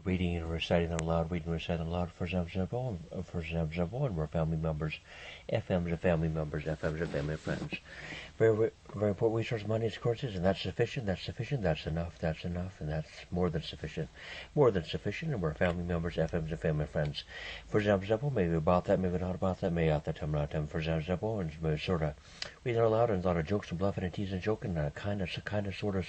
reading and reciting out loud, reading and reciting out loud for example, and we're family members, FMs and family members, FMs and family friends. Very, very important resource, money is courses, and that's sufficient, that's enough, and that's more than sufficient, and we're family members, FMs and family friends. For example, maybe about that, maybe not about that, maybe at that time, not time. For example, and sort of reading out loud, and a lot of jokes and bluffing and teasing and joking, kind of, sort of.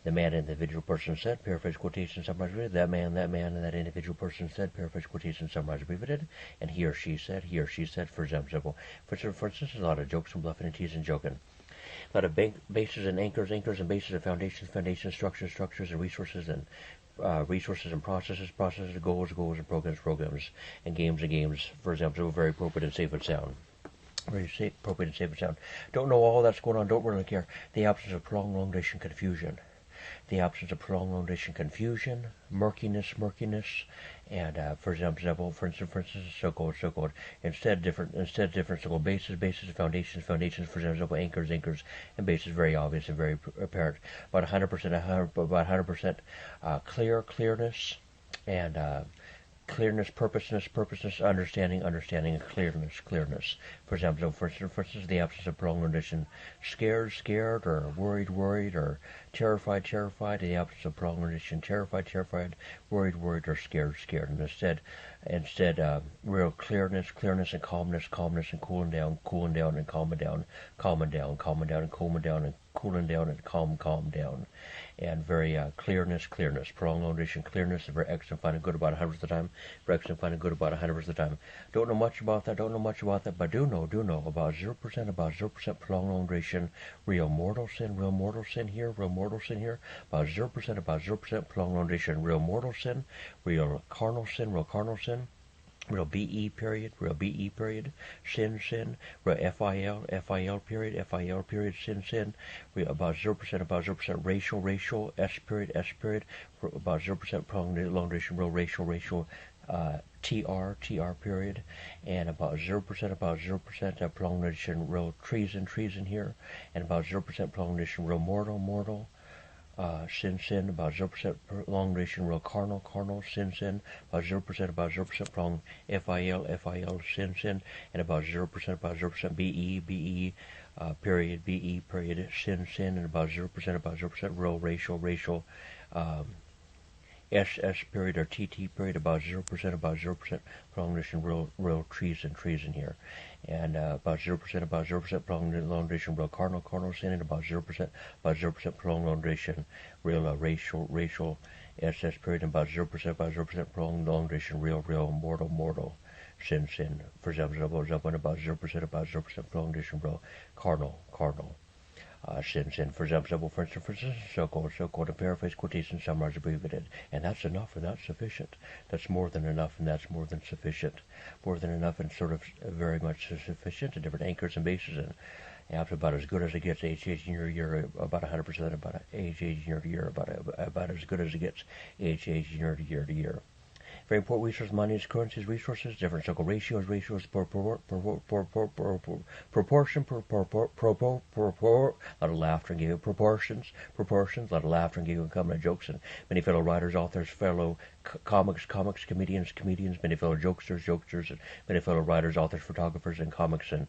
The man, individual person said, paraphrase quotation, summarize repeated. That man, and that individual person said, paraphrase quotation, summarize repeated. And he or she said, for example. For instance, a lot of jokes and bluffing and teasing and joking. A lot of bases and anchors and bases and foundations, structures and resources and processes, goals and programs, and games. For example, very appropriate and safe and sound. Very safe, appropriate and safe and sound. Don't know all that's going on, don't really care. The absence of prolonged long duration confusion. Murkiness, and for instance, so called. Instead different so-called bases, foundations, for example, anchors, and bases, very obvious and very apparent. About 100% clearness, and clearness, purposeness, understanding, and clearness. For example, for instance, the absence of prolonged rendition, scared, or worried, or terrified, the absence of prolonged rendition, terrified, worried, or scared, and instead, real clearness, and calmness, and cooling down, and calming down, and cooling down, and calm down. And very clearness, prolonged rendition, clearness, very excellent, finding good about 100% of the time. Don't know much about that, but do know about 0% prolonged rendition, real mortal sin here, about 0% prolonged rendition, real mortal sin, real carnal sin, real BE period, sin, real FIL period, sin, real about 0%, racial, S period, about 0% prolonged long duration, real racial, TR period, and about 0% prolonged duration, real treason here, and about 0% prolonged duration, real mortal, sin, about 0% long duration, real carnal, sin, about 0% prolonged FIL, sin, and about 0% BE period, sin, and about 0% real racial, SS period or TT period, about 0% prolongation, real treason here, and about 0% prolonged long duration, real carnal sin, and about 0% prolonged long duration, real racial SS period, and about 0% prolonged long duration, real mortal sin. For example, about 0% prolonged duration, real carnal. Sin. For example, for instance, so-called, a paraphrase quotation, summarize, abbreviated, and that's enough, and that's sufficient. That's more than enough, and that's more than sufficient. More than enough, and sort of very much sufficient, and different anchors and bases, and after about as good as it gets, age in your year, about 100%, about age in your year, about as good as it gets, age in your year to year. Very important resources, money is currencies, resources, different circle ratios, proportion, a lot of laughter and giving proportions, a lot of laughter and giving comedy jokes, and many fellow writers, authors, fellow comics, comedians, many fellow jokesters, and many fellow writers, authors, photographers, and comics, and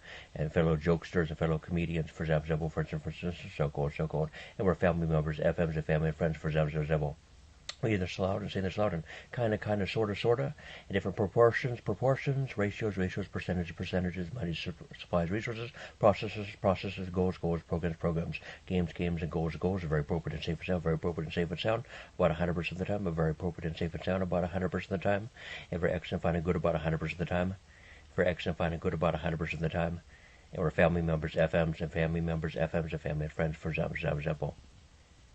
fellow jokesters and fellow comedians, for example, so called, and we're family members, FMs and family and friends, for example. We either slow out and say this loud, and kind of, sorta, in different proportions, ratios, percentages, money, supplies, resources, processes, goals, programs, games, and goals are very appropriate and safe and sound, about 100% of the time, but very appropriate and safe and sound, about 100% of the time, and very excellent, finding good about 100% of the time, and we're family members, FMs and family members, FMs and family and friends, for example.